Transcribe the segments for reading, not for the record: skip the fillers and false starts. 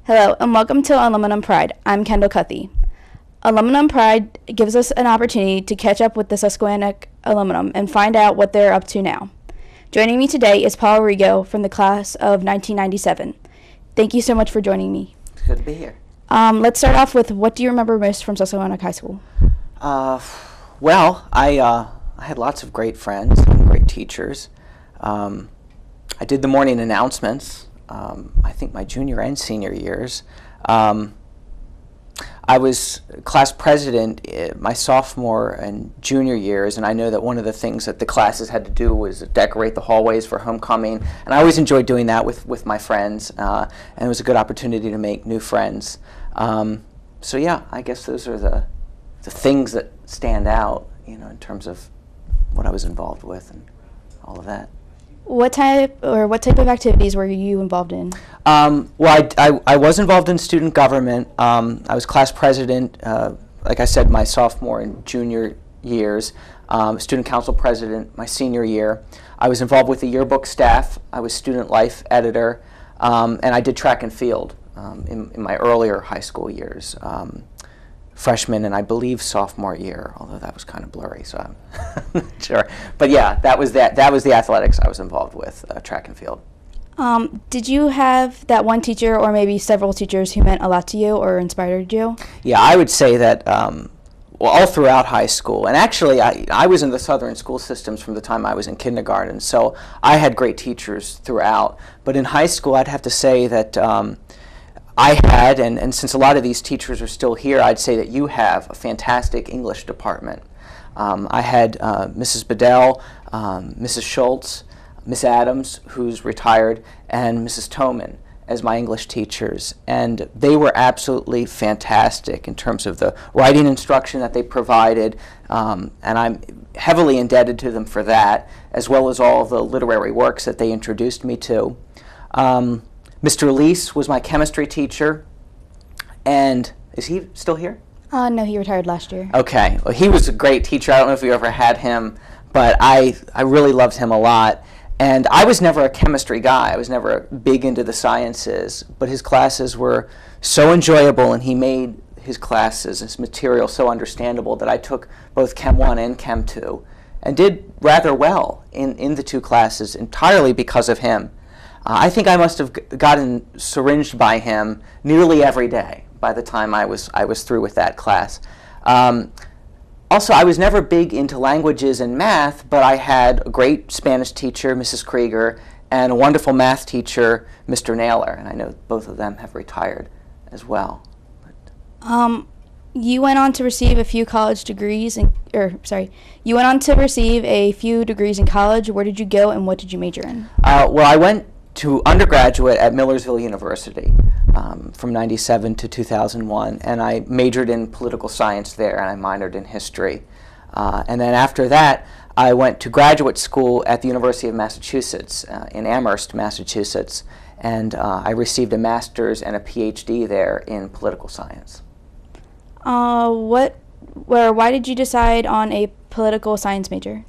Hello, and welcome to Aluminum Pride. I'm Kendall Cuthey. Aluminum Pride gives us an opportunity to catch up with the Susquehanna alumnum and find out what they're up to now. Joining me today is Paul Rego from the class of 1997. Thank you so much for joining me. It's good to be here. Let's start off with, what do you remember most from Susquehanna High School? Well, I had lots of great friends and great teachers. I did the morning announcements. I think my junior and senior years. I was class president my sophomore and junior years, and I know that one of the things that the classes had to do was decorate the hallways for homecoming, and I always enjoyed doing that with my friends, and it was a good opportunity to make new friends. So yeah, I guess those are the things that stand out, you know, in terms of what I was involved with and all of that. What type of activities were you involved in? Well, I was involved in student government. I was class president, like I said, my sophomore and junior years. Student council president my senior year. I was involved with the yearbook staff. I was student life editor, and I did track and field in my earlier high school years. Freshman and I believe sophomore year, although that was kind of blurry, so I'm not sure. But yeah, that was the athletics I was involved with, track and field. Did you have that one teacher or maybe several teachers who meant a lot to you or inspired you? Yeah, I would say that well, all throughout high school, and actually I was in the Southern school systems from the time I was in kindergarten, so I had great teachers throughout. But in high school, I'd have to say that I had, and since a lot of these teachers are still here, I'd say that you have a fantastic English department. I had Mrs. Bedell, Mrs. Schultz, Miss Adams, who's retired, and Mrs. Toman as my English teachers. And they were absolutely fantastic in terms of the writing instruction that they provided, and I'm heavily indebted to them for that, as well as all the literary works that they introduced me to. Mr. Lease was my chemistry teacher, and is he still here? No, he retired last year. Okay, well, he was a great teacher. I don't know if you ever had him, but I really loved him a lot. And I was never a chemistry guy. I was never big into the sciences, but his classes were so enjoyable, and he made his classes, his material so understandable that I took both Chem 1 and Chem 2 and did rather well in the two classes entirely because of him. I think I must have gotten syringed by him nearly every day by the time I was through with that class. Also, I was never big into languages and math, but I had a great Spanish teacher, Mrs. Krieger, and a wonderful math teacher, Mr. Naylor, and I know both of them have retired as well. You went on to receive a few college degrees, you went on to receive a few degrees in college. Where did you go, and what did you major in? Well, I went to undergraduate at Millersville University from 97 to 2001, and I majored in political science there, and I minored in history. And then after that, I went to graduate school at the University of Massachusetts in Amherst, Massachusetts, and I received a master's and a PhD there in political science. Why did you decide on a political science major?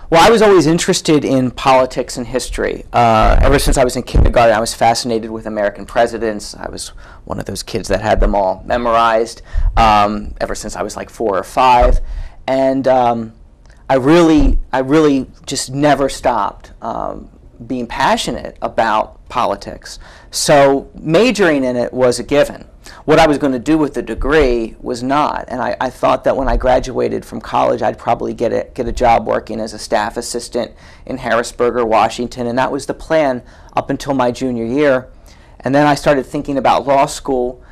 Well, I was always interested in politics and history. Ever since I was in kindergarten, I was fascinated with American presidents. I was one of those kids that had them all memorized ever since I was like 4 or 5. And I really just never stopped being passionate about politics. So majoring in it was a given. What I was going to do with the degree was not, and I thought that when I graduated from college, I'd probably get a job working as a staff assistant in Harrisburg or Washington, and that was the plan up until my junior year. And then I started thinking about law school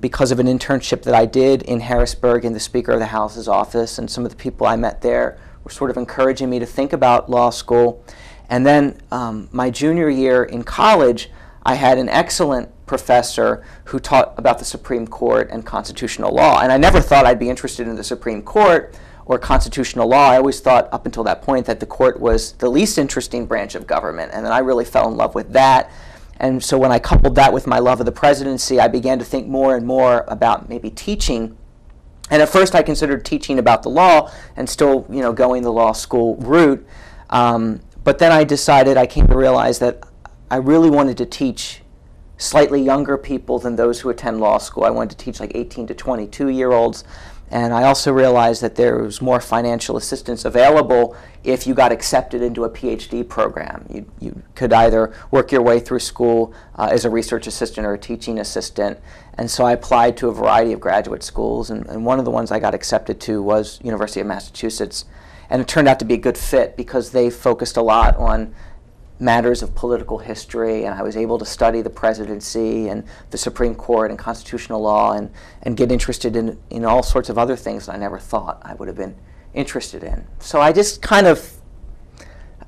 because of an internship that I did in Harrisburg in the Speaker of the House's office, and some of the people I met there were sort of encouraging me to think about law school. And then my junior year in college, I had an excellent professor who taught about the Supreme Court and constitutional law. And I never thought I'd be interested in the Supreme Court or constitutional law. I always thought up until that point that the court was the least interesting branch of government. And then I really fell in love with that. And so when I coupled that with my love of the presidency, I began to think more and more about maybe teaching. And at first I considered teaching about the law and still, going the law school route. But then I decided, I came to realize that I really wanted to teach slightly younger people than those who attend law school. I wanted to teach like 18 to 22-year-olds. And I also realized that there was more financial assistance available if you got accepted into a PhD program. You could either work your way through school as a research assistant or a teaching assistant. And so I applied to a variety of graduate schools, and one of the ones I got accepted to was University of Massachusetts. And it turned out to be a good fit because they focused a lot on matters of political history, and I was able to study the presidency and the Supreme Court and constitutional law and get interested in all sorts of other things that I never thought I would have been interested in. So I just kind of,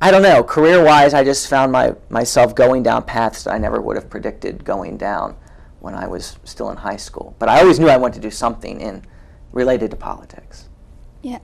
I don't know, career-wise, I just found myself going down paths that I never would have predicted going down when I was still in high school. But I always knew I wanted to do something related to politics. Yeah.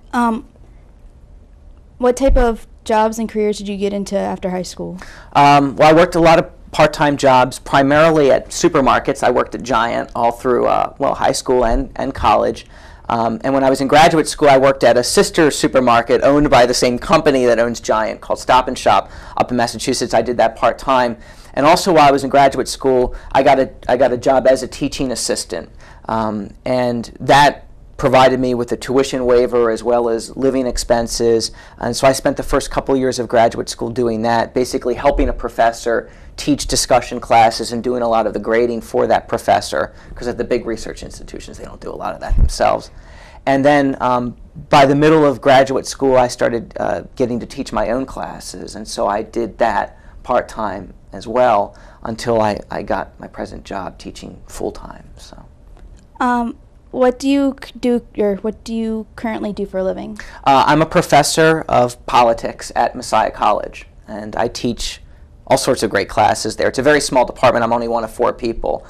What type of jobs and careers did you get into after high school? Well, I worked a lot of part-time jobs, primarily at supermarkets. I worked at Giant all through high school and college. And when I was in graduate school, I worked at a sister supermarket owned by the same company that owns Giant called Stop and Shop up in Massachusetts. I did that part-time. And also while I was in graduate school, I got a job as a teaching assistant. And that provided me with a tuition waiver as well as living expenses. And so I spent the first couple years of graduate school doing that, basically helping a professor teach discussion classes and doing a lot of the grading for that professor, because at the big research institutions, they don't do a lot of that themselves. And then by the middle of graduate school, I started getting to teach my own classes. And so I did that part-time as well until I got my present job teaching full-time. So. What do you do, or what do you currently do for a living? I'm a professor of politics at Messiah College, and I teach all sorts of great classes there. It's a very small department. I'm only one of 4 people,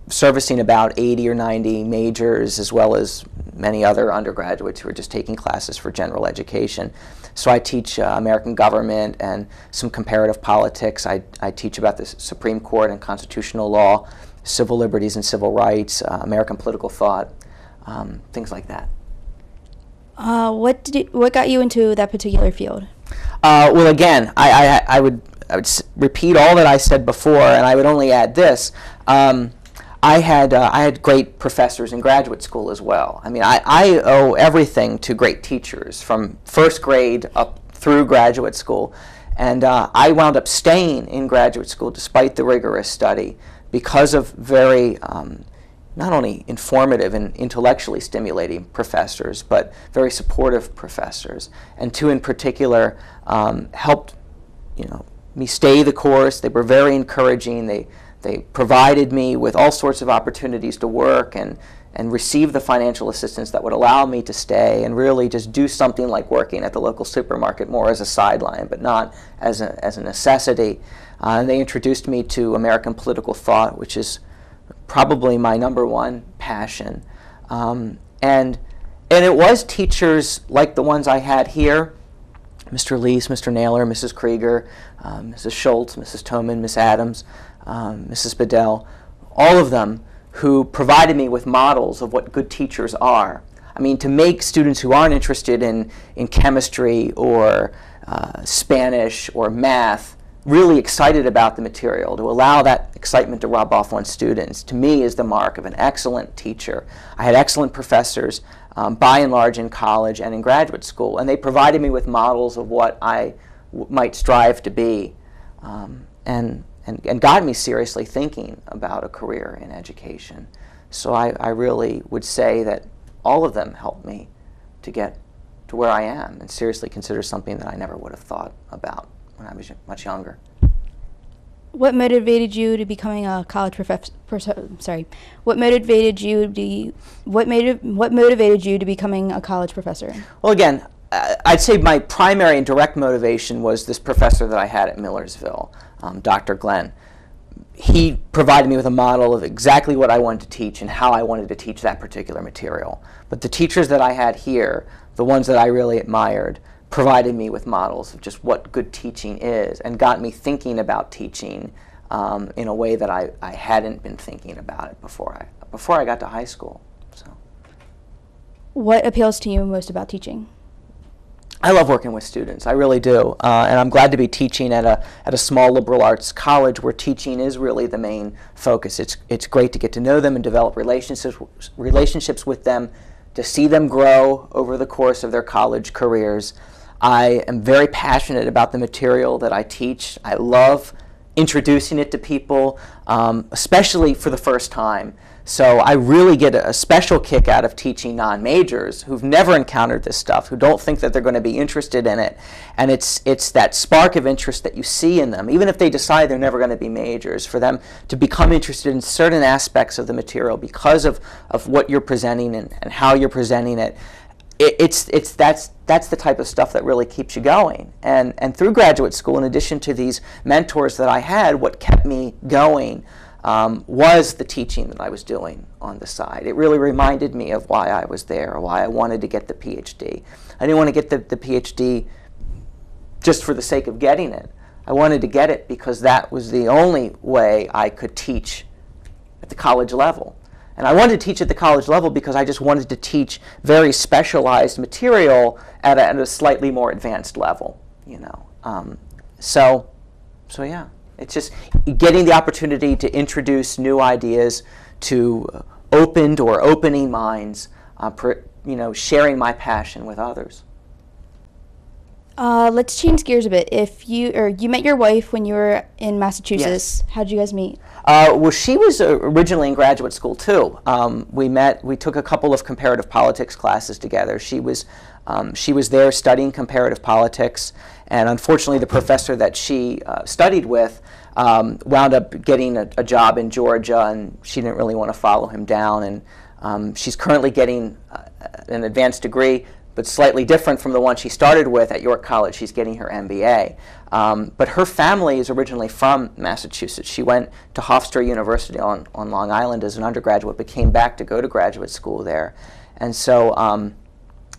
servicing about 80 or 90 majors, as well as many other undergraduates who are just taking classes for general education. So I teach American government and some comparative politics. I teach about the Supreme Court and constitutional law, civil liberties and civil rights, American political thought, things like that. What got you into that particular field? Well, again, I would repeat all that I said before, and I would only add this. I had great professors in graduate school as well. I mean, I owe everything to great teachers from first grade up through graduate school, and I wound up staying in graduate school despite the rigorous study, because of very not only informative and intellectually stimulating professors, but very supportive professors. And 2 in particular helped me stay the course. They were very encouraging. They provided me with all sorts of opportunities to work and receive the financial assistance that would allow me to stay and really just do something like working at the local supermarket more as a sideline, but not as a necessity. And they introduced me to American political thought, which is probably my #1 passion. And it was teachers like the ones I had here, Mr. Lease, Mr. Naylor, Mrs. Krieger, Mrs. Schultz, Mrs. Toman, Miss Adams, Mrs. Bedell, all of them who provided me with models of what good teachers are. I mean, to make students who aren't interested in chemistry or Spanish or math really excited about the material, to allow that excitement to rub off on students, to me is the mark of an excellent teacher. I had excellent professors by and large in college and in graduate school, and they provided me with models of what I might strive to be, and got me seriously thinking about a career in education. So I really would say that all of them helped me to get to where I am, and seriously consider something that I never would have thought about when I was much younger. What motivated you to becoming a college professor? What motivated you to becoming a college professor? Well, again, I'd say my primary and direct motivation was this professor that I had at Millersville, Dr. Glenn. he provided me with a model of exactly what I wanted to teach and how I wanted to teach that particular material. But the teachers that I had here, the ones that I really admired, provided me with models of just what good teaching is and got me thinking about teaching in a way that I hadn't been thinking about it before I got to high school. So, What appeals to you most about teaching? I love working with students, I really do, and I'm glad to be teaching at a small liberal arts college where teaching is really the main focus. It's great to get to know them and develop relationships with them, to see them grow over the course of their college careers. I am very passionate about the material that I teach. I love introducing it to people, especially for the first time. So I really get a special kick out of teaching non-majors who've never encountered this stuff, who don't think that they're going to be interested in it. And it's that spark of interest that you see in them, even if they decide they're never going to be majors, for them to become interested in certain aspects of the material because of what you're presenting and how you're presenting it. That's the type of stuff that really keeps you going. And through graduate school, in addition to these mentors that I had, what kept me going was the teaching that I was doing on the side. It really reminded me of why I was there, or why I wanted to get the PhD. I didn't want to get the PhD just for the sake of getting it. I wanted to get it because that was the only way I could teach at the college level. And I wanted to teach at the college level because I just wanted to teach very specialized material at a slightly more advanced level, you know. So yeah. It's just getting the opportunity to introduce new ideas to opened or opening minds, sharing my passion with others. Let's change gears a bit. You met your wife when you were in Massachusetts. Yes. How did you guys meet? Well, she was originally in graduate school too. We took a couple of comparative politics classes together. She was there studying comparative politics, and unfortunately the professor that she studied with wound up getting a job in Georgia, and she didn't really want to follow him down. And she's currently getting an advanced degree, but slightly different from the one she started with at York College. She's getting her MBA. But her family is originally from Massachusetts. She went to Hofstra University on Long Island as an undergraduate, but came back to go to graduate school there. And so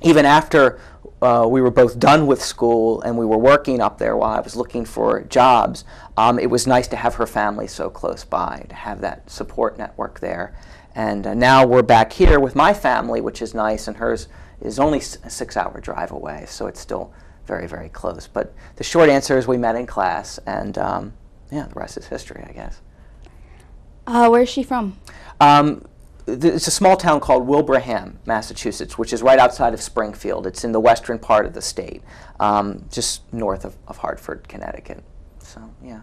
even after we were both done with school and we were working up there while I was looking for jobs, it was nice to have her family so close by, to have that support network there. And now we're back here with my family, which is nice, and hers is only a 6-hour drive away, so it's still very, very close. But the short answer is we met in class, and the rest is history, I guess. Where is she from? It's a small town called Wilbraham, Massachusetts, which is right outside of Springfield. It's in the western part of the state, just north of Hartford, Connecticut. So, yeah.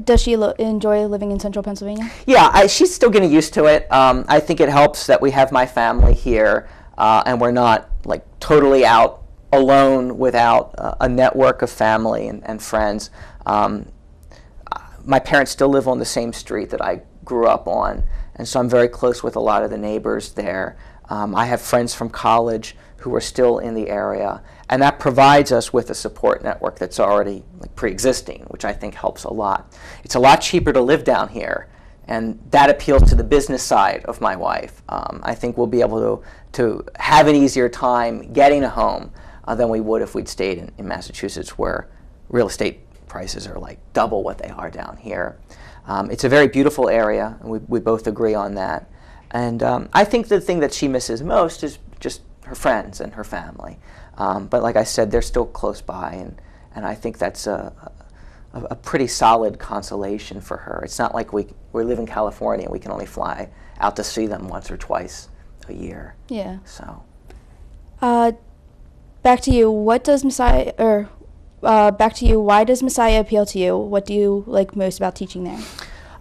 Does she enjoy living in central Pennsylvania? Yeah, she's still getting used to it. I think it helps that we have my family here, and we're not like totally out alone without a network of family and friends. My parents still live on the same street that I grew up on, and so I'm very close with a lot of the neighbors there. I have friends from college who are still in the area, and that provides us with a support network that's already pre-existing, which I think helps a lot. It's a lot cheaper to live down here, and that appeals to the business side of my wife. I think we'll be able to have an easier time getting a home than we would if we'd stayed in Massachusetts, where real estate prices are like double what they are down here. It's a very beautiful area, and we both agree on that. And I think the thing that she misses most is just her friends and her family. But like I said, they're still close by, and I think that's a pretty solid consolation for her. It's not like we live in California and we can only fly out to see them once or twice a year. Yeah. So. Back to you. What does Messiah, back to you. Why does Messiah appeal to you? What do you like most about teaching there?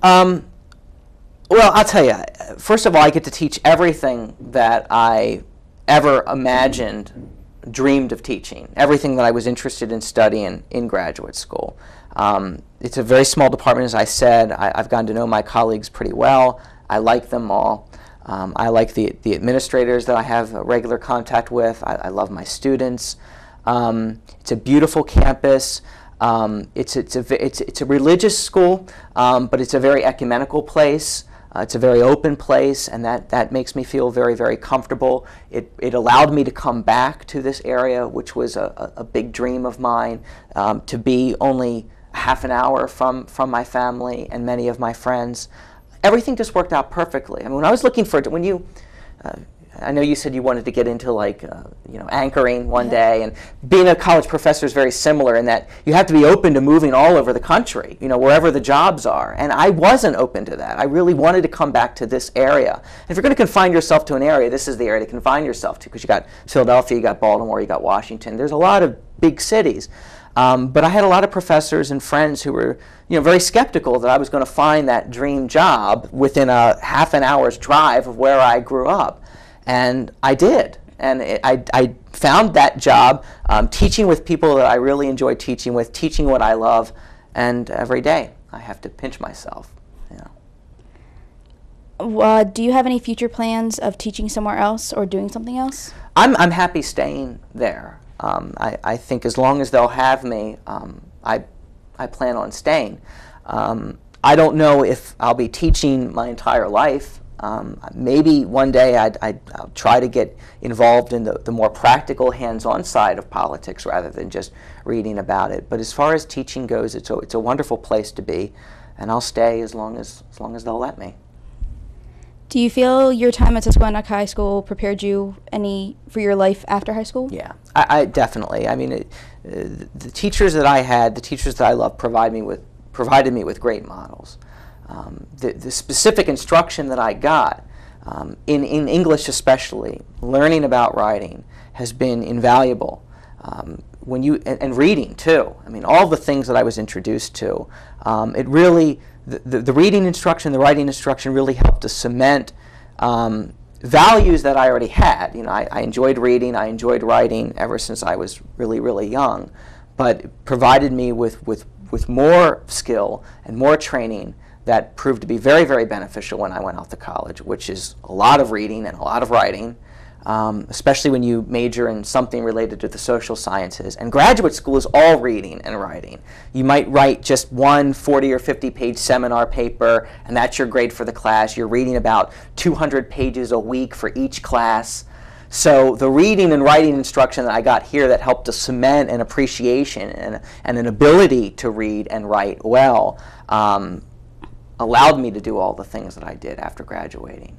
Well, I'll tell you. First of all, I get to teach everything that I ever imagined, dreamed of teaching. Everything that I was interested in studying in graduate school. It's a very small department, as I said. I've gotten to know my colleagues pretty well. I like them all. I like the administrators that I have regular contact with. I love my students. It's a beautiful campus. It's a religious school, but it's a very ecumenical place. It's a very open place, and that makes me feel very, very comfortable. It allowed me to come back to this area, which was a big dream of mine, to be only half an hour from my family and many of my friends. Everything just worked out perfectly. I mean, when I was looking for, I know you said you wanted to get into anchoring one day, and being a college professor is very similar in that you have to be open to moving all over the country, wherever the jobs are. And I wasn't open to that. I really wanted to come back to this area. And if you're going to confine yourself to an area, this is the area to confine yourself to, because you got Philadelphia, you got Baltimore, you got Washington. There's a lot of big cities. But I had a lot of professors and friends who were very skeptical that I was going to find that dream job within a half an hour's drive of where I grew up. And I did. And I found that job teaching with people that I really enjoy teaching with, teaching what I love. And every day I have to pinch myself. Do you have any future plans of teaching somewhere else or doing something else? I'm happy staying there. I think as long as they'll have me, I plan on staying. I don't know if I'll be teaching my entire life. Maybe one day I'll try to get involved in the more practical, hands-on side of politics rather than just reading about it. But as far as teaching goes, it's a wonderful place to be, and I'll stay as long as they'll let me. Do you feel your time at Susquehanna High School prepared you for your life after high school? Yeah, I definitely. I mean, the teachers that I had, the teachers that I loved, provided me with great models. The specific instruction that I got, in English especially, learning about writing has been invaluable. And reading too. I mean, all the things that I was introduced to, it really. The reading instruction, the writing instruction really helped to cement values that I already had. I enjoyed reading, I enjoyed writing ever since I was really, really young, but it provided me with more skill and more training that proved to be very, very beneficial when I went off to college, which is a lot of reading and a lot of writing, especially when you major in something related to the social sciences. And graduate school is all reading and writing. You might write just one 40 or 50-page seminar paper, and that's your grade for the class. You're reading about 200 pages a week for each class. So the reading and writing instruction that I got here that helped to cement an appreciation and an ability to read and write well allowed me to do all the things that I did after graduating.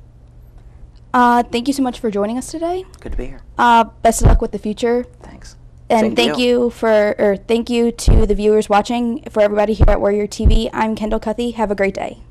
Thank you so much for joining us today. Good to be here. Best of luck with the future. Thanks. And thank you to the viewers watching. For everybody here at Warrior TV, I'm Kendall Cuthey. Have a great day.